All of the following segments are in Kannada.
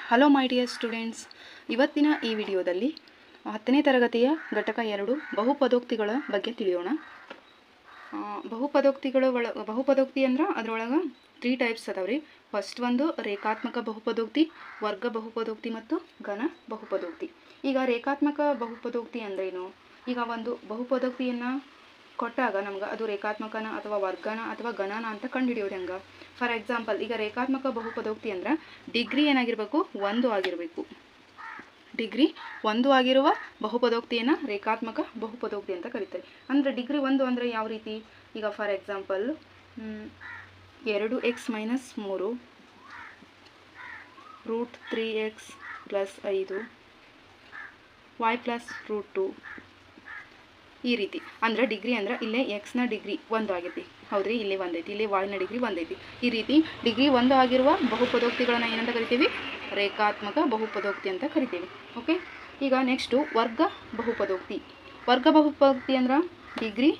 ಹಲೋ ಮೈ ಡಿಯರ್ ಸ್ಟೂಡೆಂಟ್ಸ್, ಇವತ್ತಿನ ಈ ವಿಡಿಯೋದಲ್ಲಿ 10ನೇ ತರಗತಿಯ ಘಟಕ 2 ಬಹುಪದೋಕ್ತಿಗಳ ಬಗ್ಗೆ ತಿಳಿಯೋಣ. ಬಹುಪದೋಕ್ತಿ ಅಂದ್ರೆ ಅದರೊಳಗೆ 3 ಟೈಪ್ಸ್ ಅದಾವ್ರಿ. ಫಸ್ಟ್ ಒಂದು ರೇಖಾತ್ಮಕ ಬಹುಪದೋಕ್ತಿ, ವರ್ಗ ಬಹುಪದೋಕ್ತಿ ಮತ್ತು ಘನ ಬಹುಪದೋಕ್ತಿ. ಈಗ ರೇಖಾತ್ಮಕ ಬಹುಪದೋಕ್ತಿ ಅಂದ್ರೇನು? ಈಗ ಒಂದು ಬಹುಪದೋಕ್ತಿಯನ್ನು ಕೊಟ್ಟಾಗ ನಮ್ಗೆ ಅದು ರೇಖಾತ್ಮಕನ ಅಥವಾ ವರ್ಗನ ಅಥವಾ ಘನನ ಅಂತ ಕಂಡುಹಿಡಿಯೋದು ಹೆಂಗೆ? ಫಾರ್ ಎಕ್ಸಾಂಪಲ್, ಈಗ ರೇಖಾತ್ಮಕ ಬಹುಪದೋಕ್ತಿ ಅಂದ್ರೆ ಡಿಗ್ರಿ ಏನಾಗಿರಬೇಕು? 1 ಆಗಿರಬೇಕು. ಡಿಗ್ರಿ 1 ಆಗಿರುವ ಬಹುಪದೋಕ್ತಿಯನ್ನು ರೇಖಾತ್ಮಕ ಬಹುಪದೋಕ್ತಿ ಅಂತ ಕರೀತಾರೆ. ಅಂದರೆ ಡಿಗ್ರಿ 1 ಅಂದರೆ ಯಾವ ರೀತಿ? ಈಗ for example 2x - 3 √3x + 5 y + √2 ಈ ರೀತಿ. ಅಂದರೆ ಡಿಗ್ರಿ ಅಂದರೆ ಇಲ್ಲೇ ಎಕ್ಸ್ನ ಡಿಗ್ರಿ 1 ಆಗೈತಿ, ಹೌದ್ರಿ, ಇಲ್ಲಿ 1 ಐತಿ, ಇಲ್ಲಿ ವಾಯ್ನ ಡಿಗ್ರಿ 1 ಐತಿ. ಈ ರೀತಿ ಡಿಗ್ರಿ 1 ಆಗಿರುವ ಬಹುಪದೋಕ್ತಿಗಳನ್ನ ಏನಂತ ಕರಿತೀವಿ? ರೇಖಾತ್ಮಕ ಬಹುಪದೋಕ್ತಿ ಅಂತ ಕರಿತೀವಿ. ಓಕೆ, ಈಗ ನೆಕ್ಸ್ಟು ವರ್ಗ ಬಹುಪದೋಕ್ತಿ. ವರ್ಗ ಬಹುಪದೋಕ್ತಿ ಅಂದ್ರೆ ಡಿಗ್ರಿ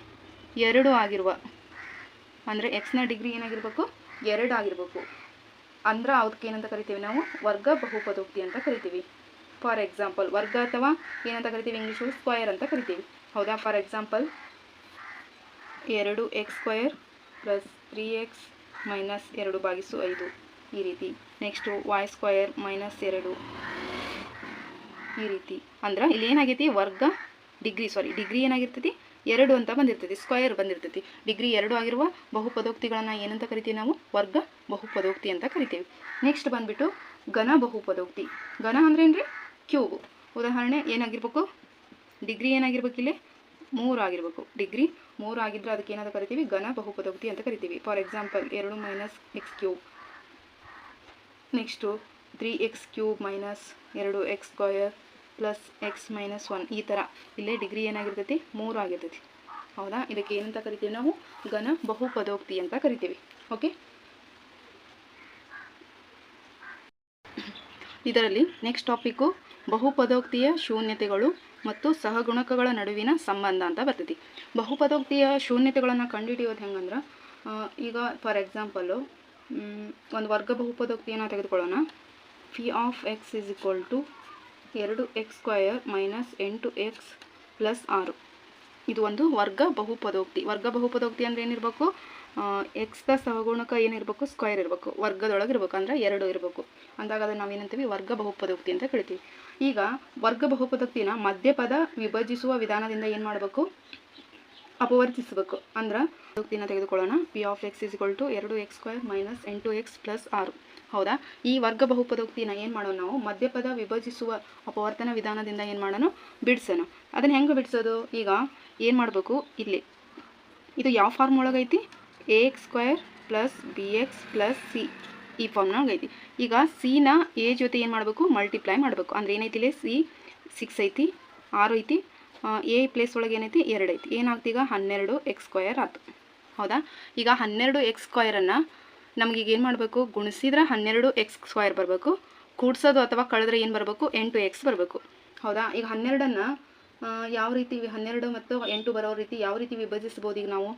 2 ಆಗಿರುವ, ಅಂದರೆ ಎಕ್ಸ್ನ ಡಿಗ್ರಿ ಏನಾಗಿರ್ಬೇಕು? 2 ಆಗಿರ್ಬೇಕು. ಅಂದ್ರೆ ಅದಕ್ಕೆ ಏನಂತ ಕರಿತೀವಿ ನಾವು? ವರ್ಗ ಬಹುಪದೋಕ್ತಿ ಅಂತ ಕರಿತೀವಿ. ಫಾರ್ ಎಕ್ಸಾಂಪಲ್, ವರ್ಗ ಅಥವಾ ಏನಂತ ಕರಿತೀವಿ ಇಂಗ್ಲೀಷು? ಸ್ಕ್ವಯರ್ ಅಂತ ಕರಿತೀವಿ, ಹೌದಾ? ಫಾರ್ ಎಕ್ಸಾಂಪಲ್ 2x² + 3x - 2/5 ಈ ರೀತಿ. ನೆಕ್ಸ್ಟು y² - 2 ಈ ರೀತಿ. ಅಂದ್ರೆ ಇಲ್ಲಿ ಏನಾಗೈತಿ? ವರ್ಗ ಡಿಗ್ರಿ ಏನಾಗಿರ್ತೈತಿ? 2 ಅಂತ ಬಂದಿರ್ತೈತಿ, ಸ್ಕ್ವಯರ್ ಬಂದಿರ್ತೈತಿ. ಡಿಗ್ರಿ 2 ಆಗಿರುವ ಬಹುಪದೋಕ್ತಿಗಳನ್ನು ಏನಂತ ಕರಿತೀವಿ ನಾವು? ವರ್ಗ ಬಹುಪದೋಕ್ತಿ ಅಂತ ಕರಿತೀವಿ. ನೆಕ್ಸ್ಟ್ ಬಂದ್ಬಿಟ್ಟು ಘನ ಬಹುಪದೋಕ್ತಿ. ಘನ ಅಂದ್ರೆ ಏನ್ರಿ? ಕ್ಯೂಬ್. ಉದಾಹರಣೆ ಏನಾಗಿರ್ಬೇಕು? ಡಿಗ್ರಿ ಏನಾಗಿರ್ಬೇಕು? ಇಲ್ಲಿ 3 ಆಗಿರ್ಬೇಕು. ಡಿಗ್ರಿ 3 ಆಗಿದ್ರೆ ಅದಕ್ಕೆ ಏನಾದ ಕರಿತೀವಿ? ಘನ ಬಹುಪದೋಕ್ತಿ ಅಂತ ಕರಿತೀವಿ. For example 2 - x³ next 3x³ - 2x² + x - 1 ಈ ಥರ. ಇಲ್ಲೇ ಡಿಗ್ರಿ ಏನಾಗಿರ್ತೈತಿ? 3 ಆಗಿರ್ತೈತಿ, ಹೌದಾ? ಇದಕ್ಕೆ ಏನಂತ ಕರಿತೀವಿ ನಾವು? ಘನ ಬಹುಪದೋಕ್ತಿ ಅಂತ ಕರಿತೀವಿ. ಓಕೆ, ಇದರಲ್ಲಿ ನೆಕ್ಸ್ಟ್ ಟಾಪಿಕ್ಕು ಬಹುಪದೋಕ್ತಿಯ ಶೂನ್ಯತೆಗಳು ಮತ್ತು ಸಹಗುಣಕಗಳ ನಡುವಿನ ಸಂಬಂಧ ಅಂತ ಬರ್ತೈತಿ. ಬಹುಪದೋಕ್ತಿಯ ಶೂನ್ಯತೆಗಳನ್ನು ಕಂಡುಹಿಡಿಯೋದು ಹೆಂಗಂದ್ರೆ, ಈಗ ಫಾರ್ ಎಕ್ಸಾಂಪಲ್ಲು ಒಂದು ವರ್ಗ ಬಹುಪದೋಕ್ತಿಯನ್ನು ತೆಗೆದುಕೊಳ್ಳೋಣ. P(x) = 2x² - 8x + 6. ಇದು ಒಂದು ವರ್ಗ ಬಹುಪದೋಕ್ತಿ. ವರ್ಗ ಬಹುಪದೋಕ್ತಿ ಅಂದರೆ ಏನಿರಬೇಕು? ಎಕ್ಸ್ದ ಸಹಗುಣಕ ಏನಿರಬೇಕು? ಸ್ಕ್ವಯರ್ ಇರಬೇಕು, ವರ್ಗದೊಳಗೆ ಇರಬೇಕು, ಅಂದರೆ 2 ಇರಬೇಕು. ಅಂದಾಗ ಅದನ್ನು ನಾವೇನಂತೀವಿ? ವರ್ಗ ಬಹುಪದೋಕ್ತಿ ಅಂತ ಕರಿತೀವಿ. ಈಗ ವರ್ಗ ಬಹುಪದೋಕ್ತಿನ ಮಧ್ಯಪದ ವಿಭಜಿಸುವ ವಿಧಾನದಿಂದ ಏನು ಮಾಡಬೇಕು? ಅಪವರ್ತಿಸಬೇಕು. ಅಂದ್ರೆ ಬಹುಪದೋಕ್ತಿನ ತೆಗೆದುಕೊಳ್ಳೋಣ. P(x) = 2x² - 8x + 6, ಹೌದಾ? ಈ ವರ್ಗ ಬಹುಪದೋಕ್ತಿನ ಏನು ಮಾಡೋಣ ನಾವು? ಮಧ್ಯಪದ ವಿಭಜಿಸುವ ಅಪವರ್ತನ ವಿಧಾನದಿಂದ ಏನು ಮಾಡೋಣ? ಬಿಡಿಸೋಣ. ಅದನ್ನು ಹೆಂಗೆ ಬಿಡಿಸೋದು? ಈಗ ಏನು ಮಾಡಬೇಕು? ಇಲ್ಲಿ ಇದು ಯಾವ ಫಾರ್ಮ್ ಒಳಗೈತಿ? ax² + bx + c ಈ ಫಾರ್ಮ್ನಾಗ ಐತಿ. ಈಗ ಸಿನ ಎ ಜೊತೆ ಏನು ಮಾಡಬೇಕು? ಮಲ್ಟಿಪ್ಲೈ ಮಾಡಬೇಕು. ಅಂದ್ರೆ ಏನೈತಿ? ಇಲ್ಲಿ ಸಿ 6 ಐತಿ, 6 ಐತಿ, ಎ ಪ್ಲೇಸ್ ಒಳಗೆ ಏನೈತಿ? 2 ಐತಿ. ಏನಾಗ್ತಿ? ಈಗ 12x² ಆಯ್ತು, ಹೌದಾ? ಈಗ 12x² ನಮಗೀಗ ಏನು ಮಾಡಬೇಕು? ಗುಣಿಸಿದ್ರೆ 12x² ಬರಬೇಕು. ಕೂಡಿಸೋದು ಅಥವಾ ಕಳೆದ್ರೆ ಏನು ಬರಬೇಕು? 8x ಬರಬೇಕು, ಹೌದಾ? ಈಗ 12ನ್ನು ಯಾವ ರೀತಿ 12 ಮತ್ತು 8 ಬರೋ ರೀತಿ ಯಾವ ರೀತಿ ವಿಭಜಿಸ್ಬೋದು? ಈಗ ನಾವು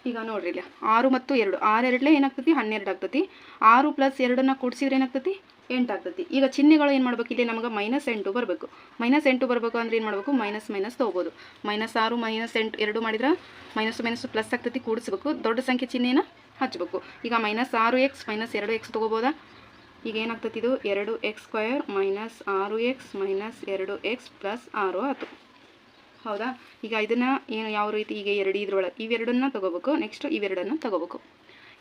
ಈಗ ನೋಡ್ರಿ, ಇಲ್ಲ 6 ಮತ್ತು 2, 6 2 ಏನಾಗ್ತತಿ? 12 ಆಗ್ತತಿ. 6 + 2ನ್ನು ಕೂಡಿಸಿದ್ರೆ ಏನಾಗ್ತತಿ? 8 ಆಗ್ತತಿ. ಈಗ ಚಿಹ್ನೆಗಳು ಏನು ಮಾಡ್ಬೇಕು? ಇಲ್ಲಿ ನಮಗೆ -8 ಬರಬೇಕು. -8 ಬರಬೇಕು ಅಂದ್ರೆ ಏನು ಮಾಡಬೇಕು? ಮೈನಸ್ ತೊಗೋಬೋದು. -6 - 8 2 ಮಾಡಿದ್ರೆ ಮೈನಸ್ ಪ್ಲಸ್ ಆಗ್ತತಿ, ಕೂಡಿಸ್ಬೇಕು. ದೊಡ್ಡ ಸಂಖ್ಯೆ ಚಿಹ್ನೆನ ಹಚ್ಚಬೇಕು. ಈಗ -6x - 2x ತೊಗೋಬೋದಾ? ಈಗ ಏನಾಗ್ತತಿ? ಇದು 2x² - 6x - 2x + 6 ಆಯ್ತು, ಹೌದಾ? ಈಗ ಇದನ್ನು ಏನು ಯಾವ ರೀತಿ? ಈಗ ಇದ್ರೊಳಗೆ ಇವೆರಡನ್ನ ತೊಗೋಬೇಕು. ನೆಕ್ಸ್ಟ್ ಇವೆರಡನ್ನು ತೊಗೋಬೇಕು.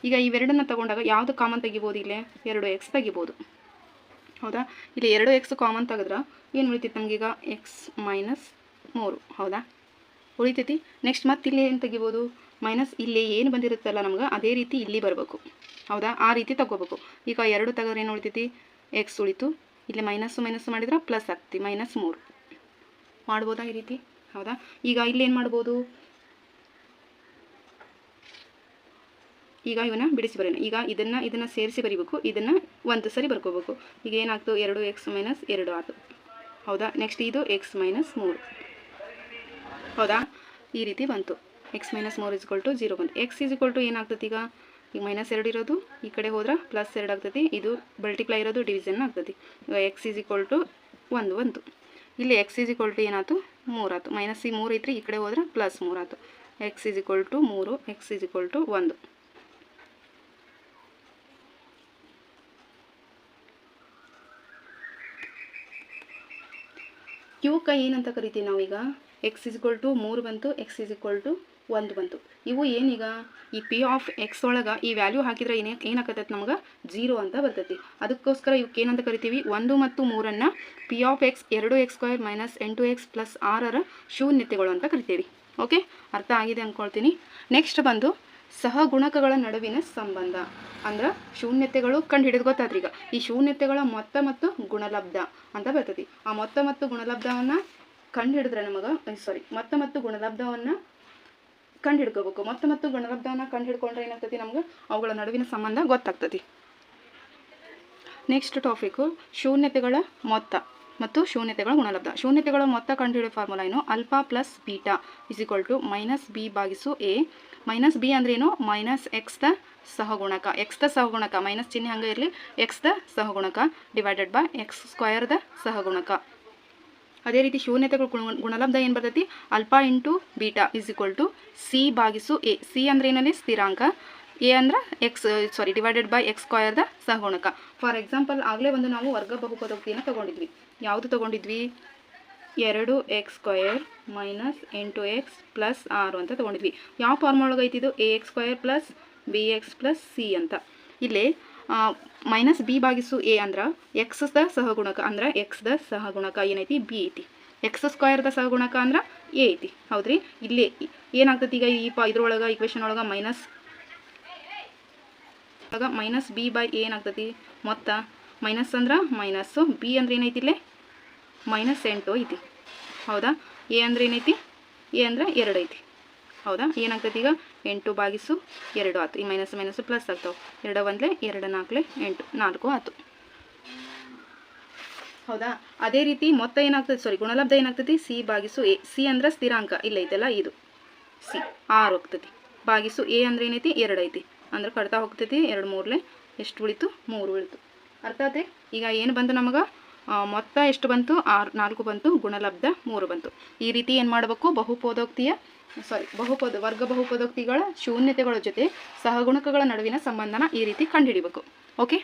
ಈಗ ಇವೆರಡನ್ನು ತೊಗೊಂಡಾಗ ಯಾವುದು ಕಾಮನ್ ತೆಗಿಬೋದು? ಇಲ್ಲೇ 2x ತೆಗಿಬೋದು, ಹೌದಾ? ಇಲ್ಲಿ 2x ಕಾಮನ್ ತೆಗೆದ್ರೆ ಏನು ಉಳಿತೈತಿ ನಮಗೀಗ? x - 3, ಹೌದಾ? ಉಳಿತೈತಿ. ನೆಕ್ಸ್ಟ್ ಮತ್ತೆ ಇಲ್ಲಿ ಏನು ತೆಗಿಬೋದು? ಮೈನಸ್ ಇಲ್ಲಿ ಏನು ಬಂದಿರುತ್ತಲ್ಲ ನಮ್ಗೆ ಅದೇ ರೀತಿ ಇಲ್ಲಿ ಬರಬೇಕು, ಹೌದಾ? ಆ ರೀತಿ ತಗೋಬೇಕು. ಈಗ 2 ತೆಗೆದ್ರೆ ಏನು ಉಳಿತೈತಿ? x ಉಳಿತು. ಇಲ್ಲಿ ಮೈನಸ್ ಮಾಡಿದ್ರೆ ಪ್ಲಸ್ ಆಗ್ತಿ, -3 ಮಾಡ್ಬೋದಾ ಈ ರೀತಿ? ಹೌದಾ? ಈಗ ಇಲ್ಲಿ ಏನು ಮಾಡ್ಬೋದು? ಈಗ ಇವನ್ನ ಬಿಡಿಸಿ ಬರೋಣ. ಈಗ ಇದನ್ನು ಸೇರಿಸಿ ಬರಿಬೇಕು. ಇದನ್ನು ಒಂದು ಸರಿ ಬರ್ಕೋಬೇಕು. ಈಗ ಏನಾಗ್ತು? 2x - 2 ಆಯ್ತು, ಹೌದಾ? ನೆಕ್ಸ್ಟ್ ಇದು x - 3, ಹೌದಾ? ಈ ರೀತಿ ಬಂತು. x - 3 = 0 ಬಂತು. x ಏನಾಗ್ತದೆ? ಈಗ ಈಗ -2 ಇರೋದು ಈ ಕಡೆ ಹೋದ್ರೆ +2 ಆಗ್ತೈತಿ, ಇದು ಮಲ್ಟಿಪ್ಲೈ ಇರೋದು ಡಿವಿಷನ್ ಆಗ್ತೈತಿ. ಈಗ x = 1 ಬಂತು. ಇಲ್ಲಿ x = ಏನಾಯ್ತು 3 ಆಯ್ತು. ಮೈನಸ್ ಈ 3 ಐತ್ರಿ, ಈ ಕಡೆ ಹೋದ್ರೆ +3 ಆಯ್ತು. x = 3, x = 1. ಇವಕ್ಕೆ ಏನಂತ ಕರಿತೀವಿ ನಾವೀಗ x = 3 ಬಂತು, x = 1 ಬಂತು. ಇವು ಏನೀಗ ಈ ಪಿ ಆಫ್ ಎಕ್ಸ್ ಒಳಗೆ ಈ ವ್ಯಾಲ್ಯೂ ಹಾಕಿದ್ರೆ ಏನಾಗತ್ತೈತೆ ನಮ್ಗೆ 0 ಅಂತ ಬರ್ತೈತಿ. ಅದಕ್ಕೋಸ್ಕರ ಇವಕ್ಕೆ ಏನಂತ ಕರಿತೀವಿ 1 ಮತ್ತು 3 P of X 2x² - 8x + 6 ಶೂನ್ಯತೆಗಳು ಅಂತ ಕರಿತೀವಿ. ಓಕೆ, ಅರ್ಥ ಆಗಿದೆ ಅಂದ್ಕೊಳ್ತೀನಿ. ನೆಕ್ಸ್ಟ್ ಬಂದು ಸಹಗುಣಕಗಳ ನಡುವಿನ ಸಂಬಂಧ ಅಂದ್ರೆ ಶೂನ್ಯತೆಗಳು ಕಂಡು ಹಿಡಿದು ಗೊತ್ತಾದ್ರಿ. ಈಗ ಈ ಶೂನ್ಯತೆಗಳ ಮೊತ್ತ ಮತ್ತು ಗುಣಲಬ್ಧ ಅಂತ ಬರ್ತೈತಿ. ಆ ಮೊತ್ತ ಮತ್ತು ಗುಣಲಬ್ಧವನ್ನು ಕಂಡು ಹಿಡಿದ್ರೆ ನಮಗೆ ಮೊತ್ತ ಮತ್ತು ಗುಣಲಬ್ಧವನ್ನು ಕಂಡು ಹಿಡ್ಕೋಬೇಕು. ಮೊತ್ತ ಮತ್ತು ಗುಣಲಬ್ಧವನ್ನು ಕಂಡು ಹಿಡ್ಕೊಂಡ್ರೆ ಏನಾಗ್ತೈತಿ ನಮ್ಗೆ ಅವುಗಳ ನಡುವಿನ ಸಂಬಂಧ ಗೊತ್ತಾಗ್ತದೆ. ನೆಕ್ಸ್ಟ್ ಟಾಪಿಕ್ಕು ಶೂನ್ಯತೆಗಳ ಮೊತ್ತ ಮತ್ತು ಶೂನ್ಯತೆಗಳ ಗುಣಲಬ್ಧ. ಶೂನ್ಯತೆಗಳ ಮೊತ್ತ ಕಂಡುಹಿಡಿಯೋ ಫಾರ್ಮುಲಾ ಏನು? Alpha plus beta -b/a. -b ಅಂದ್ರೇನು? -x ದ ಸಹಗುಣಕ. x ದ ಸಹಗುಣಕ, ಮೈನಸ್ ಚಿಹ್ನೆ ಹಂಗೆ ಇರಲಿ, x ದ ಸಹಗುಣಕ /x² ದ ಸಹಗುಣಕ. ಅದೇ ರೀತಿ ಶೂನ್ಯತೆಗಳ ಗುಣಲಬ್ಧ ಏನು ಬರ್ತೈತಿ? Alpha into beta c/a. c ಅಂದ್ರೆ ಏನಲ್ಲಿ ಸ್ಥಿರಾಂಕ, a ಅಂದ್ರೆ /x² ದ ಸಹಗುಣಕ. ಫಾರ್ ಎಕ್ಸಾಂಪಲ್ ಆಗಲೇ ಒಂದು ನಾವು ವರ್ಗ ಬಹುಪದೋಕ್ತಿಯನ್ನು ತೊಗೊಂಡಿದ್ವಿ. ಯಾವುದು ತೊಗೊಂಡಿದ್ವಿ? 2x² - 8x + 6 ಅಂತ ತೊಗೊಂಡಿದ್ವಿ. ಯಾವ ಫಾರ್ಮುಲಾ ಒಳಗೆ ಐತಿದು? ax² + bx + c ಅಂತ. ಇಲ್ಲಿ -b/a ಅಂದ್ರೆ x ದ ಸಹಗುಣಕ, ಅಂದ್ರೆ x ದ ಸಹಗುಣಕ ಏನೈತಿ? b ಐತಿ. x² ದ ಸಹಗುಣಕ ಅಂದ್ರೆ a ಐತಿ. ಹೌದ್ರಿ? ಇಲ್ಲಿ ಏನಾಗ್ತೈತಿ? ಈಗ ಇದ್ರೊಳಗೆ ಈಕ್ವೇಷನ್ ಒಳಗೆ -b/a ಏನಾಗ್ತೈತಿ? ಮೊತ್ತ ಮೈನಸ್ ಅಂದ್ರೆ ಮೈನಸ್ಸು, b ಅಂದ್ರೆ ಏನೈತಿ? ಇಲ್ಲೇ -8 ಐತಿ. ಹೌದಾ? a ಅಂದ್ರೆ ಏನೈತಿ? a ಅಂದ್ರೆ 2 ಐತಿ. ಹೌದಾ? ಏನಾಗ್ತೈತಿ ಈಗ? 8/2 ಆಯ್ತು. ಈ ಮೈನಸ್ ಪ್ಲಸ್ ಆಗ್ತಾವೆ. 2 1 2 4 8 4 ಆಯ್ತು. ಹೌದಾ? ಅದೇ ರೀತಿ ಮೊತ್ತ ಏನಾಗ್ತದೆ? ಗುಣಲಬ್ಧ ಏನಾಗ್ತೈತಿ? c/a. c ಅಂದ್ರೆ ಸ್ಥಿರಾಂಕ, ಇಲ್ಲ ಐತಲ್ಲ ಇದು c 6 ಆಗ್ತೈತಿ. /a ಅಂದ್ರೆ ಏನೈತಿ? 2 ಐತಿ. ಅಂದ್ರೆ ಕಡ್ತಾ ಹೋಗ್ತೈತಿ. 2 3 ಎಷ್ಟು ಉಳಿತು? 3 ಉಳಿತು. ಅರ್ಥ ಆಯ್ತು? ಈಗ ಏನು ಬಂತು ನಮಗೆ? ಮೊತ್ತ ಎಷ್ಟು ಬಂತು? 4 ಬಂತು, ಗುಣಲಬ್ಧ 3 ಬಂತು. ಈ ರೀತಿ ಏನು ಮಾಡಬೇಕು? ವರ್ಗ ಬಹುಪದೋಕ್ತಿಗಳ ಶೂನ್ಯತೆಗಳ ಜೊತೆ ಸಹಗುಣಕಗಳ ನಡುವಿನ ಸಂಬಂಧನ ಈ ರೀತಿ ಕಂಡುಹಿಡಿಬೇಕು. ಓಕೆ.